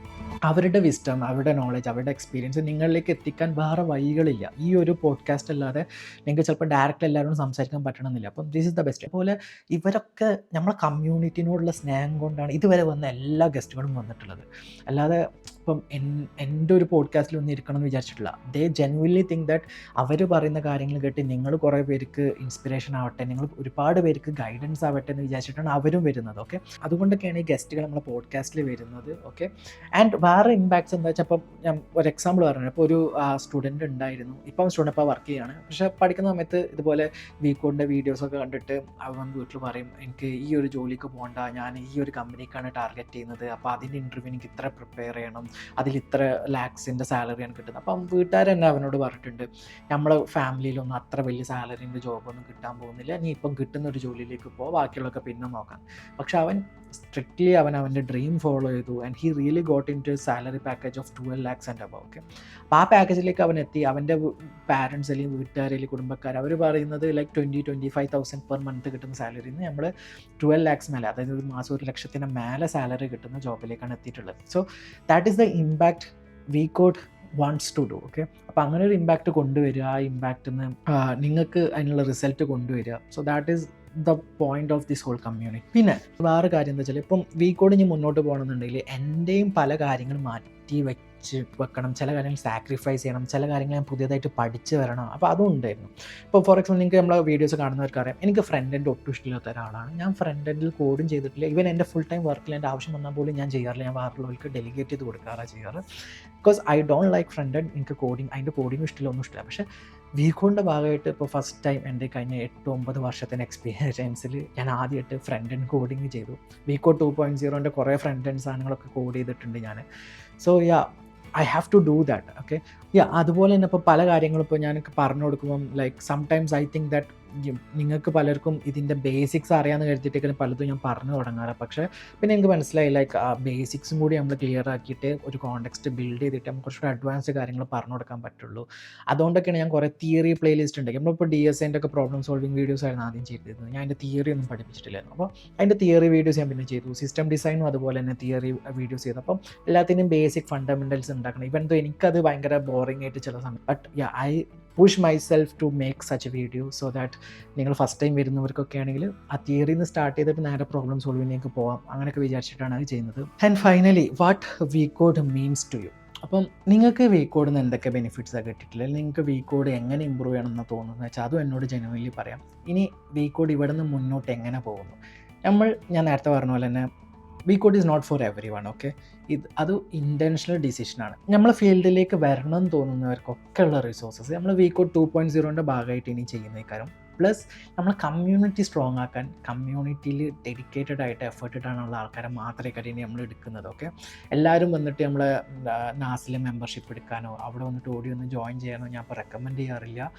അവരുടെ വിസ്റ്റം, അവരുടെ നോളജ്, അവരുടെ എക്സ്പീരിയൻസ് നിങ്ങളിലേക്ക് എത്തിക്കാൻ വേറെ വഴികളില്ല. ഈ ഒരു പോഡ്കാസ്റ്റ് അല്ലാതെ നിങ്ങൾക്ക് ചിലപ്പോൾ ഡയറക്റ്റ് എല്ലാവരോടും സംസാരിക്കാൻ പറ്റണമെന്നില്ല. അപ്പം ദിസ് ഇസ് ദ ബെസ്റ്റ്. അതുപോലെ ഇവരൊക്കെ നമ്മളെ കമ്മ്യൂണിറ്റിനോടുള്ള സ്നേഹം കൊണ്ടാണ് ഇതുവരെ വന്ന എല്ലാ ഗസ്റ്റുകളും വന്നിട്ടുള്ളത്. അല്ലാതെ ഇപ്പം എൻ്റെ ഒരു പോഡ്കാസ്റ്റിൽ ഒന്നും ഇരിക്കണം എന്ന് വിചാരിച്ചിട്ടില്ല. ദേ ജെന്യുവൻലി തിങ്ക് ദാറ്റ് അവർ പറയുന്ന കാര്യങ്ങൾ കേട്ട് നിങ്ങൾ കുറേ പേർക്ക് ഇൻസ്പിറേഷൻ ആവട്ടെ, നിങ്ങൾ ഒരുപാട് പേർക്ക് ഗൈഡൻസ് ആവട്ടെ എന്ന് വിചാരിച്ചിട്ടാണ് അവരും വരുന്നത്. ഓക്കെ, അതുകൊണ്ടൊക്കെയാണ് ഈ ഗസ്റ്റുകൾ നമ്മളെ പോഡ്കാസ്റ്റിൽ വരുന്നത്. ഓക്കെ, ആൻഡ് വേറെ ഇമ്പാക്ട്സ് എന്താ വെച്ചാൽ ഇപ്പം ഞാൻ ഒരു എക്സാമ്പിൾ പറഞ്ഞു. ഇപ്പോൾ ഒരു സ്റ്റുഡൻറ്റ് ഉണ്ടായിരുന്നു, ഇപ്പം സ്റ്റുഡൻറ്റ് ഇപ്പോൾ വർക്ക് ചെയ്യുകയാണ്. പക്ഷേ പഠിക്കുന്ന സമയത്ത് ഇതുപോലെ വീക്കോണിൻ്റെ വീഡിയോസൊക്കെ കണ്ടിട്ട് അവൻ വീട്ടിൽ പറയും എനിക്ക് ഈ ഒരു ജോലിക്ക് പോകണ്ട, ഞാൻ ഈ ഒരു കമ്പനിക്കാണ് ടാർഗറ്റ് ചെയ്യുന്നത്, അപ്പോൾ അതിൻ്റെ ഇൻ്റർവ്യൂ എനിക്ക് ഇത്ര പ്രിപ്പയർ ചെയ്യണം, അതിൽ ഇത്ര ലാക്സിൻ്റെ സാലറിയാണ് കിട്ടുന്നത്. അപ്പം വീട്ടുകാർ തന്നെ അവനോട് പറഞ്ഞിട്ടുണ്ട് നമ്മളെ ഫാമിലിയിലൊന്നും അത്ര വലിയ സാലറിൻ്റെ ജോബൊന്നും കിട്ടാൻ പോകുന്നില്ല, നീ ഇപ്പം കിട്ടുന്ന ഒരു ജോലിയിലേക്ക് പോകുക, ബാക്കിയുള്ളതൊക്കെ പിന്നെ നോക്കാം. പക്ഷെ അവൻ സ്ട്രിക്ട്ലി അവൻ്റെ ഡ്രീം ഫോളോ ചെയ്തു. And he really got into salary package of 12 lakhs and above. Okay, അപ്പോൾ ആ പാക്കേജിലേക്ക് അവൻ എത്തി. അവൻ്റെ പാരൻസ് അല്ലെങ്കിൽ വീട്ടുകാർ അല്ലെങ്കിൽ കുടുംബക്കാർ അവർ പറയുന്നത് ലൈക്ക് 20,000-25,000 പെർ മന്ത് കിട്ടുന്ന സാലറിയിൽ നിന്ന് നമ്മൾ 12 lakhs മേലെ, അതായത് ഒരു മാസം 1,00,000 മേലെ സാലറി കിട്ടുന്ന ജോബിലേക്കാണ് എത്തിയിട്ടുള്ളത്. So that is the impact we code wants to do. Okay, അപ്പോൾ അങ്ങനെ ഒരു ഇമ്പാക്റ്റ് കൊണ്ടുവരിക, ആ ഇമ്പാക്റ്റിൽ നിന്ന് നിങ്ങൾക്ക് അതിനുള്ള റിസൾട്ട് കൊണ്ടുവരിക. So that is the point of this whole community. പിന്നെ വേറെ കാര്യം എന്താ വെച്ചാൽ, ഇപ്പം വീക്കോട് ഇനി മുന്നോട്ട് പോകണമെന്നുണ്ടെങ്കിൽ എൻ്റെയും പല കാര്യങ്ങളും മാറ്റി വെക്കണം, ചില കാര്യങ്ങൾ സാക്രിഫൈസ് ചെയ്യണം, ചില കാര്യങ്ങൾ ഞാൻ പുതിയതായിട്ട് പഠിച്ച് വരണം. അപ്പോൾ അതും ഉണ്ടായിരുന്നു. ഇപ്പോൾ ഫോർ എക്സാമ്പിൾ നിങ്ങൾക്ക് നമ്മളെ വീഡിയോസ് കാണുന്നവർക്കറിയാം, എനിക്ക് ഫ്രണ്ട് എൻഡ് ഒട്ടും ഇഷ്ടമില്ലാത്ത ഒരാളാണ്. ഞാൻ ഫ്രണ്ട് എൻഡിൽ കോഡും ചെയ്തിട്ടില്ല. ഈവൻ എൻ്റെ ഫുൾ ടൈം വർക്കിൽ എൻ്റെ ആവശ്യം വന്നാൽ പോലും ഞാൻ ചെയ്യാറില്ല. ഞാൻ വേറെയുള്ളവർക്ക് ഡെലിഗേറ്റ് ചെയ്ത് കൊടുക്കാറാണ് ചെയ്യാറ്. Because I don't like front end. എനിക്ക് അതിൻ്റെ കോഡിങ് ഇഷ്ടമില്ല, ഒന്നും ഇഷ്ടമില്ല. പക്ഷേ വീക്കോണിൻ്റെ ഭാഗമായിട്ട് ഇപ്പോൾ ഫസ്റ്റ് ടൈം എൻ്റെ കഴിഞ്ഞ 8-9 വർഷത്തിൻ്റെ എക്സ്പീരിയൻസിൽ ഞാൻ ആദ്യമായിട്ട് ഫ്രണ്ട് എൻഡ് കോഡിങ് ചെയ്തു. വീക്കോ 2.0ൻ്റെ കുറേ ഫ്രണ്ട് എൻഡ് സാധനങ്ങളൊക്കെ കോഡ് ചെയ്തിട്ടുണ്ട് ഞാൻ. So I have to do that. Okay, അതുപോലെ തന്നെ ഇപ്പോൾ പല കാര്യങ്ങളും ഇപ്പോൾ ഞാൻ പറഞ്ഞു കൊടുക്കുമ്പം like sometimes I think that നിങ്ങൾക്ക് പലർക്കും ഇതിൻ്റെ ബേസിക്സ് അറിയാമെന്ന് കരുതിയിട്ടേക്കാളും പലതും ഞാൻ പറഞ്ഞു തുടങ്ങാറ്. പക്ഷേ പിന്നെ എനിക്ക് മനസ്സിലായി ലൈക്ക് ആ ബേസിക്സും കൂടി നമ്മൾ ക്ലിയർ ആക്കിയിട്ട് ഒരു കോണ്ടെക്സ്റ്റ് ബിൽഡ് ചെയ്തിട്ട് നമുക്ക് കുറച്ചുകൂടി അഡ്വാൻസ്ഡ് കാര്യങ്ങൾ പറഞ്ഞു കൊടുക്കാൻ പറ്റുള്ളൂ. അതുകൊണ്ടൊക്കെയാണ് ഞാൻ കുറേ തിയറി പ്ലേലിസ്റ്റ് ഉണ്ട്. നമ്മളിപ്പോൾ DSAൻ്റെ ഒക്കെ പ്രോബ്ലം സോൾവിങ് വീഡിയോസ് ആയിരുന്നു ആദ്യം ചെയ്തിരുന്നത്. ഞാൻ അതിൻ്റെ തിയറി ഒന്നും പഠിപ്പിച്ചിട്ടില്ലായിരുന്നു. അപ്പോൾ അതിൻ്റെ തിയറി വീഡിയോസ് ഞാൻ പിന്നെ ചെയ്തു. സിസ്റ്റം ഡിസൈനും അതുപോലെ തന്നെ തിയറി വീഡിയോസ് ചെയ്തു. അപ്പം എല്ലാത്തിനും ബേസിക് ഫണ്ടമെൻറ്റൽസ് ഉണ്ടാക്കണം. ഇവൻ തോ എനിക്കത് ഭയങ്കര ബോറിംഗ് ആയിട്ട് ചില സമയം, but I push myself to make such a video so that നിങ്ങൾ ഫസ്റ്റ് ടൈം വരുന്നവർക്കൊക്കെ ആണെങ്കിൽ ആ തിയറിയിൽ നിന്ന് സ്റ്റാർട്ട് ചെയ്തിട്ട് നേരെ പ്രോബ്ലം സോൾവിങ്ങിലേക്ക് പോകാം, അങ്ങനെയൊക്കെ വിചാരിച്ചിട്ടാണ് അത് ചെയ്യുന്നത്. And finally what V code means to you. അപ്പം നിങ്ങൾക്ക് വീക്കോഡിൽ നിന്ന് എന്തൊക്കെ ബെനിഫിറ്റ്സാണ് കിട്ടിയിട്ടില്ല, അല്ലെങ്കിൽ നിങ്ങൾക്ക് വീക്കോഡ് എങ്ങനെ ഇമ്പ്രൂവ് ചെയ്യണമെന്ന് തോന്നുന്നത് വെച്ചാൽ അതും എന്നോട് ജെനുവൻലി പറയാം. ഇനി വീക്കോഡ് ഇവിടെ നിന്ന് മുന്നോട്ട് എങ്ങനെ പോകുന്നു. ഞാൻ നേരത്തെ പറഞ്ഞ പോലെ തന്നെ V code is not for everyone. Okay, അത് ഇൻറ്റൻഷണൽ ഡിസിഷനാണ്. നമ്മളെ ഫീൽഡിലേക്ക് വരണം എന്ന് തോന്നുന്നവർക്കൊക്കെ ഉള്ള റിസോഴ്സസ് നമ്മൾ വീക്കോഡ് 2.0ൻ്റെ ഭാഗമായിട്ട് ഇനി ചെയ്യുന്നേക്കാരം. പ്ലസ് നമ്മൾ കമ്മ്യൂണിറ്റി സ്ട്രോങ് ആക്കാൻ, കമ്മ്യൂണിറ്റിയിൽ ഡെഡിക്കേറ്റഡ് ആയിട്ട് എഫേർട്ട് ഇടാനുള്ള ആൾക്കാരെ മാത്രമേ ഇനി നമ്മൾ എടുക്കുന്നത്. ഓക്കെ, എല്ലാവരും വന്നിട്ട് നമ്മളെ നാസിലെ മെമ്പർഷിപ്പ് എടുക്കാനോ അവിടെ വന്നിട്ട് ഓടി ഒന്ന് ജോയിൻ ചെയ്യാനോ ഞാൻ ഇപ്പോൾ റെക്കമെൻഡ് ചെയ്യാറില്ല.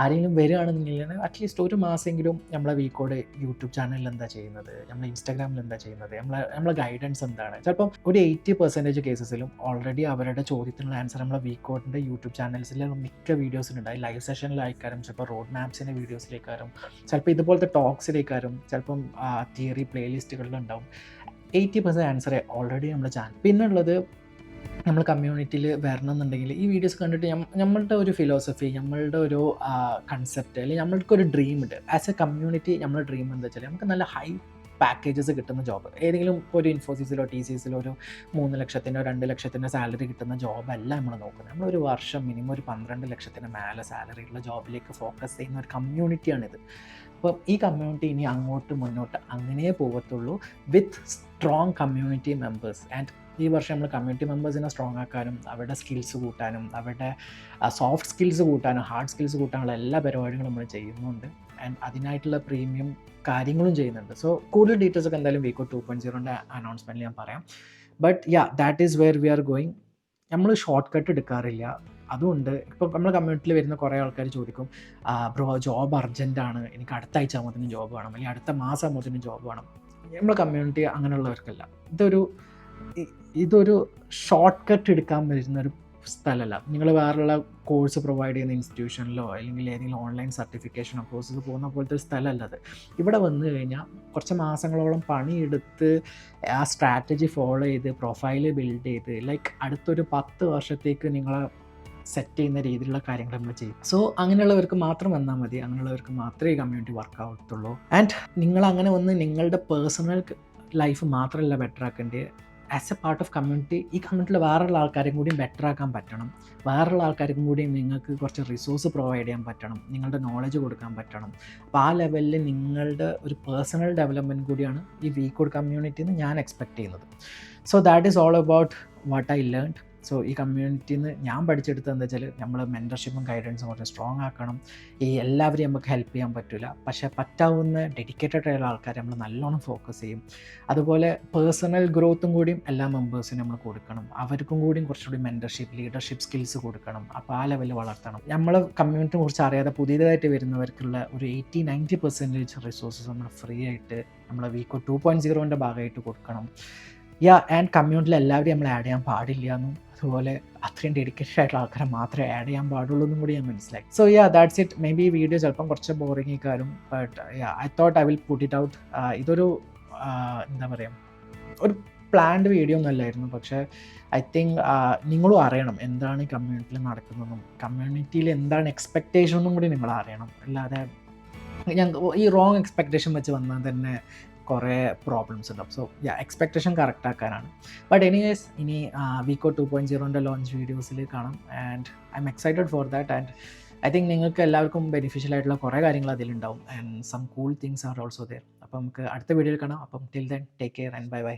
ആരെങ്കിലും വരികയാണെന്നുണ്ടെങ്കിൽ അറ്റ്ലീസ്റ്റ് ഒരു മാസമെങ്കിലും നമ്മളെ വീക്കോഡ് യൂട്യൂബ് ചാനലിൽ എന്താ ചെയ്യുന്നത്, നമ്മളെ ഇൻസ്റ്റാഗ്രാമിൽ എന്താ ചെയ്യുന്നത്, നമ്മളെ ഗൈഡൻസ് എന്താണ്. ചിലപ്പം ഒരു 80% കേസസിലും ഓൾറെഡി അവരുടെ ചോദ്യത്തിനുള്ള ആൻസർ നമ്മളെ വീക്കോഡിൻ്റെ യൂട്യൂബ് ചാനൽസിൽ മിക്ക വീഡിയോസിലുണ്ടായി. ലൈവ് സെഷനിലായിക്കാരും, ചിലപ്പോൾ റോഡ് മാപ്സിൻ്റെ വീഡിയോസിലേക്കാരും, ചിലപ്പോൾ ഇതുപോലത്തെ ടോക്സിലേക്കാരും, ചിലപ്പം തിയറി പ്ലേലിസ്റ്റുകളിലുണ്ടാവും. 80% ആൻസർ ഓൾറെഡി നമ്മുടെ ചാനൽ. പിന്നുള്ളത് നമ്മൾ കമ്മ്യൂണിറ്റിയിൽ വരണം എന്നുണ്ടെങ്കിൽ ഈ വീഡിയോസ് കണ്ടിട്ട് നമ്മളുടെ ഒരു ഫിലോസഫി, നമ്മളുടെ ഒരു കൺസെപ്റ്റ്, അല്ലെങ്കിൽ നമ്മൾക്കൊരു ഡ്രീം ഉണ്ട്. ആസ് എ കമ്മ്യൂണിറ്റി നമ്മുടെ ഡ്രീം എന്താ വെച്ചാൽ നമുക്ക് നല്ല ഹൈ പാക്കേജസ് കിട്ടുന്ന ജോബ്, ഏതെങ്കിലും ഇപ്പോൾ ഒരു ഇൻഫോസിസിലോ TCSലോ ഒരു 3 ലക്ഷത്തിനോ 2 ലക്ഷത്തിൻ്റെ സാലറി കിട്ടുന്ന ജോബല്ല നമ്മൾ നോക്കുന്നത്. നമ്മളൊരു വർഷം മിനിമം ഒരു 12 ലക്ഷത്തിന് മേലെ സാലറി ഉള്ള ജോബിലേക്ക് ഫോക്കസ് ചെയ്യുന്ന ഒരു കമ്മ്യൂണിറ്റിയാണിത്. അപ്പോൾ ഈ കമ്മ്യൂണിറ്റി ഇനി അങ്ങോട്ട് മുന്നോട്ട് അങ്ങനെ പോകത്തുള്ളൂ വിത്ത് സ്ട്രോങ് കമ്മ്യൂണിറ്റി മെമ്പേഴ്സ്. ആൻഡ് ഈ വർഷം നമ്മൾ കമ്മ്യൂണിറ്റി മെമ്പേഴ്സിനെ സ്ട്രോങ് ആക്കാനും അവരുടെ സ്കിൽസ് കൂട്ടാനും അവരുടെ സോഫ്റ്റ് സ്കിൽസ് കൂട്ടാനും ഹാർഡ് സ്കിൽസ് കൂട്ടാനുള്ള എല്ലാ പരിപാടികളും നമ്മൾ ചെയ്യുന്നുണ്ട്. ആൻഡ് അതിനായിട്ടുള്ള പ്രീമിയം കാര്യങ്ങളും ചെയ്യുന്നുണ്ട്. സോ കൂടുതൽ ഡീറ്റെയിൽസ് ഒക്കെ എന്തായാലും വീക്കോ 2.0ൻ്റെ അനൗൺസ്മെൻറ്റിൽ ഞാൻ പറയാം. But that is where we are going. നമ്മൾ ഷോർട്ട് കട്ട് എടുക്കാറില്ല. അതുകൊണ്ട് ഇപ്പോൾ നമ്മുടെ കമ്മ്യൂണിറ്റിയിൽ വരുന്ന കുറേ ആൾക്കാർ ചോദിക്കും, ബ്രോ ജോബ് അർജൻറ്റാണ്, എനിക്ക് അടുത്ത ആഴ്ച ആകുമ്പോഴത്തേനും ജോബ് വേണം, അല്ലെങ്കിൽ അടുത്ത മാസം ആകുമ്പോഴത്തേനും ജോബ് വേണം. നമ്മുടെ കമ്മ്യൂണിറ്റി അങ്ങനെയുള്ളവർക്കല്ല. ഇതൊരു ഷോർട്ട് കട്ട് എടുക്കാൻ വരുന്നൊരു സ്ഥലമല്ല. നിങ്ങൾ വേറെയുള്ള കോഴ്സ് പ്രൊവൈഡ് ചെയ്യുന്ന ഇൻസ്റ്റിറ്റ്യൂഷനിലോ അല്ലെങ്കിൽ ഏതെങ്കിലും ഓൺലൈൻ സർട്ടിഫിക്കേഷനോ കോഴ്സസ് പോകുന്ന പോലത്തെ ഒരു സ്ഥലമല്ല അത്. ഇവിടെ വന്നു കഴിഞ്ഞാൽ കുറച്ച് മാസങ്ങളോളം പണിയെടുത്ത് ആ സ്ട്രാറ്റജി ഫോളോ ചെയ്ത് പ്രൊഫൈല് ബിൽഡ് ചെയ്ത് ലൈക്ക് അടുത്തൊരു 10 വർഷത്തേക്ക് നിങ്ങളെ സെറ്റ് ചെയ്യുന്ന രീതിയിലുള്ള കാര്യങ്ങൾ നമ്മൾ ചെയ്യും. സോ അങ്ങനെയുള്ളവർക്ക് മാത്രം വന്നാൽ മതി, അങ്ങനെയുള്ളവർക്ക് മാത്രമേ ഈ കമ്മ്യൂണിറ്റി വർക്ക് ആവത്തുള്ളൂ. ആൻഡ് നിങ്ങൾ അങ്ങനെ വന്ന് നിങ്ങളുടെ പേഴ്സണൽ ലൈഫ് മാത്രമല്ല ബെറ്റർ ആക്കേണ്ടത്, as a part of community ഈ കമ്മ്യൂണിറ്റിയിൽ വേറെയുള്ള ആൾക്കാരും കൂടി ബെറ്റർ ആക്കാൻ പറ്റണം. വേറെയുള്ള ആൾക്കാർക്കും കൂടി നിങ്ങൾക്ക് കുറച്ച് റിസോഴ്സ് പ്രൊവൈഡ് ചെയ്യാൻ പറ്റണം, നിങ്ങളുടെ നോളജ് കൊടുക്കാൻ പറ്റണം. അപ്പോൾ ആ ലെവലിൽ നിങ്ങളുടെ ഒരു പേഴ്സണൽ ഡെവലപ്മെൻറ്റ് കൂടിയാണ് ഈ വീക്കോഡ് കമ്മ്യൂണിറ്റിയിൽ നിന്ന് ഞാൻ എക്സ്പെക്റ്റ് ചെയ്യുന്നത്. So that is all about what I learned. So ഈ കമ്മ്യൂണിറ്റിയിൽ നിന്ന് ഞാൻ പഠിച്ചെടുത്തത് എന്താ വെച്ചാൽ നമ്മൾ മെൻറ്റർഷിപ്പും ഗൈഡൻസും കുറച്ച് സ്ട്രോങ് ആക്കണം. ഈ എല്ലാവരെയും നമുക്ക് ഹെൽപ്പ് ചെയ്യാൻ പറ്റില്ല, പക്ഷേ പറ്റാവുന്ന ഡെഡിക്കേറ്റഡ് ആയുള്ള ആൾക്കാരെ നമ്മൾ നല്ലോണം ഫോക്കസ് ചെയ്യും. അതുപോലെ പേഴ്സണൽ ഗ്രോത്തും കൂടിയും എല്ലാ മെമ്പേഴ്സിനും നമ്മൾ കൊടുക്കണം. അവർക്കും കൂടിയും കുറച്ചുകൂടി മെൻറ്റർഷിപ്പ് ലീഡർഷിപ്പ് സ്കിൽസ് കൊടുക്കണം. അപ്പോൾ ആ ലെവലിൽ വളർത്തണം. നമ്മൾ കമ്മ്യൂണിറ്റിയെ കുറിച്ച് അറിയാതെ പുതിയതായിട്ട് വരുന്നവർക്കുള്ള ഒരു 80-90% റിസോഴ്സസ് നമ്മൾ ഫ്രീ ആയിട്ട് നമ്മളെ വീക്കോ 2.0ൻ്റെ ഭാഗമായിട്ട് കൊടുക്കണം. ആൻഡ് കമ്മ്യൂണിറ്റിയിൽ എല്ലാവരെയും നമ്മൾ ആഡ് ചെയ്യാൻ പാടില്ല എന്നും അതുപോലെ അത്രയും ഡെഡിക്കേറ്റഡ് ആയിട്ടുള്ള ആൾക്കാരെ മാത്രമേ ആഡ് ചെയ്യാൻ പാടുള്ളൂ എന്നും കൂടി ഞാൻ മനസ്സിലാക്കി. So that's it. Maybe ഈ വീഡിയോ ചിലപ്പം കുറച്ച് ബോറിംഗ് ആക്കാരും, but I thought I will put it out. ഇതൊരു എന്താ പറയുക, ഒരു പ്ലാൻഡ് വീഡിയോ ഒന്നും അല്ലായിരുന്നു. പക്ഷേ ഐ തിങ്ക് നിങ്ങളും അറിയണം എന്താണ് ഈ കമ്മ്യൂണിറ്റിയിൽ നടക്കുന്നതെന്നും കമ്മ്യൂണിറ്റിയിൽ എന്താണ് എക്സ്പെക്റ്റേഷൻ എന്നും കൂടി നിങ്ങൾ അറിയണം. അല്ലാതെ ഞാൻ ഈ റോങ് എക്സ്പെക്റ്റേഷൻ വെച്ച് വന്നാൽ തന്നെ കുറേ പ്രോബ്ലംസ് ഉണ്ടാവും. സോ എക്സ്പെക്റ്റേഷൻ കറക്റ്റ് ആക്കാനാണ്. ബട്ട് എനിവേസ് ഇനി വീക്കോ 2.0ൻ്റെ ലോഞ്ച് വീഡിയോസിൽ കാണാം. And I'm excited for that. And I think നിങ്ങൾക്ക് എല്ലാവർക്കും ബെനിഫിഷ്യൽ ആയിട്ടുള്ള കുറേ കാര്യങ്ങൾ അതിലുണ്ടാവും. And some cool things are also there. അപ്പം നമുക്ക് അടുത്ത വീഡിയോയിൽ കാണാം. അപ്പം till then take care and bye by.